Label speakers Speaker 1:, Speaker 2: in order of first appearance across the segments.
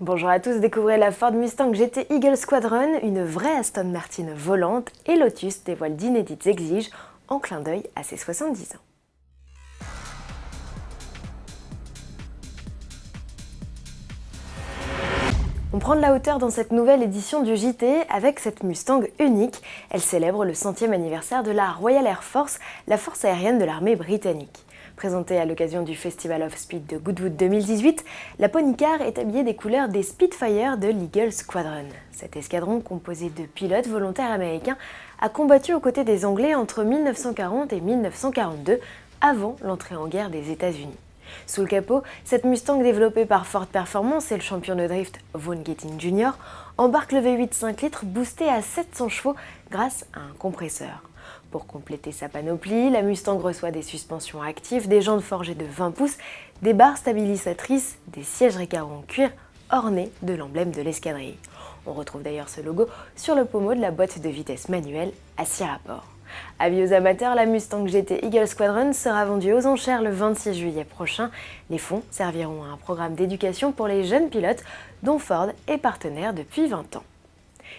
Speaker 1: Bonjour à tous, découvrez la Ford Mustang GT Eagle Squadron, une vraie Aston Martin volante, et Lotus dévoile d'inédites exiges en clin d'œil à ses 70 ans. On prend de la hauteur dans cette nouvelle édition du JT avec cette Mustang unique. Elle célèbre le 100e anniversaire de la Royal Air Force, la force aérienne de l'armée britannique. Présentée à l'occasion du Festival of Speed de Goodwood 2018, la Pony Car est habillée des couleurs des Spitfire de l'Eagle Squadron. Cet escadron, composé de pilotes volontaires américains, a combattu aux côtés des Anglais entre 1940 et 1942, avant l'entrée en guerre des États-Unis. Sous le capot, cette Mustang développée par Ford Performance et le champion de drift Vaughn Gittin Jr. embarque le V8 5 litres boosté à 700 chevaux grâce à un compresseur. Pour compléter sa panoplie, la Mustang reçoit des suspensions actives, des jantes forgées de 20 pouces, des barres stabilisatrices, des sièges Recaro en cuir ornés de l'emblème de l'escadrille. On retrouve d'ailleurs ce logo sur le pommeau de la boîte de vitesse manuelle à 6 rapports. Avis aux amateurs, la Mustang GT Eagle Squadron sera vendue aux enchères le 26 juillet prochain. Les fonds serviront à un programme d'éducation pour les jeunes pilotes dont Ford est partenaire depuis 20 ans.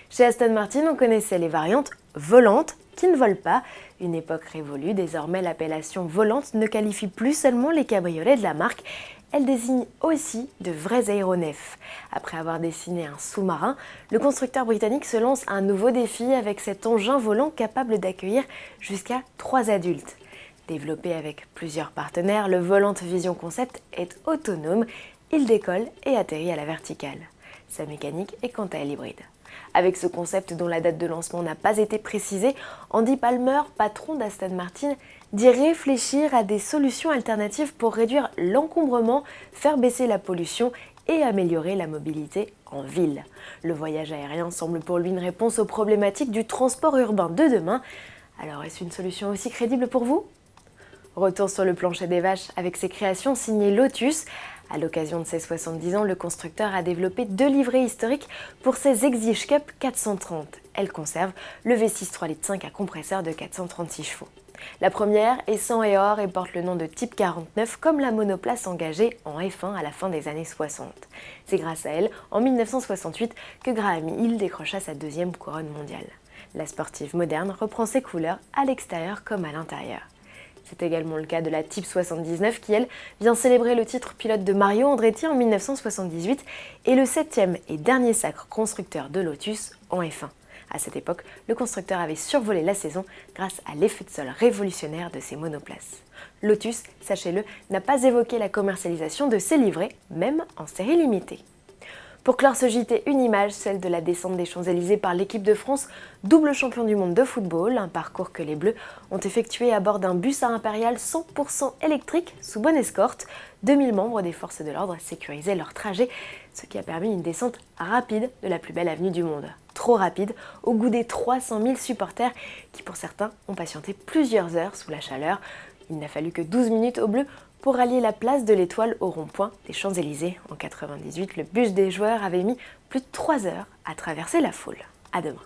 Speaker 1: Chez Aston Martin, on connaissait les variantes volantes qui ne volent pas. Une époque révolue, désormais l'appellation volante ne qualifie plus seulement les cabriolets de la marque, elle désigne aussi de vrais aéronefs. Après avoir dessiné un sous-marin, le constructeur britannique se lance un nouveau défi avec cet engin volant capable d'accueillir jusqu'à 3 adultes. Développé avec plusieurs partenaires, le Volant Vision Concept est autonome, il décolle et atterrit à la verticale. Sa mécanique est quant à elle hybride. Avec ce concept dont la date de lancement n'a pas été précisée, Andy Palmer, patron d'Aston Martin, dit réfléchir à des solutions alternatives pour réduire l'encombrement, faire baisser la pollution et améliorer la mobilité en ville. Le voyage aérien semble pour lui une réponse aux problématiques du transport urbain de demain. Alors est-ce une solution aussi crédible pour vous ? Retour sur le plancher des vaches avec ses créations signées Lotus. À l'occasion de ses 70 ans, le constructeur a développé 2 livrées historiques pour ses Exige Cup 430. Elle conserve le V6 3,5 litres à compresseur de 436 chevaux. La première est sang et or et porte le nom de Type 49 comme la monoplace engagée en F1 à la fin des années 60. C'est grâce à elle, en 1968, que Graham Hill décrocha sa 2e couronne mondiale. La sportive moderne reprend ses couleurs à l'extérieur comme à l'intérieur. C'est également le cas de la Type 79 qui, elle, vient célébrer le titre pilote de Mario Andretti en 1978 et le 7e et dernier sacre constructeur de Lotus en F1. À cette époque, le constructeur avait survolé la saison grâce à l'effet de sol révolutionnaire de ses monoplaces. Lotus, sachez-le, n'a pas évoqué la commercialisation de ses livrets, même en série limitée. Pour clore ce JT, une image, celle de la descente des Champs-Élysées par l'équipe de France, double champion du monde de football, un parcours que les Bleus ont effectué à bord d'un bus à impérial 100% électrique sous bonne escorte. 2000 membres des forces de l'ordre sécurisaient leur trajet, ce qui a permis une descente rapide de la plus belle avenue du monde. Trop rapide, au goût des 300 000 supporters qui pour certains ont patienté plusieurs heures sous la chaleur. Il n'a fallu que 12 minutes aux Bleus pour rallier la place de l'Étoile au rond-point des Champs-Élysées. En 1998, le bus des joueurs avait mis plus de 3 heures à traverser la foule. À demain.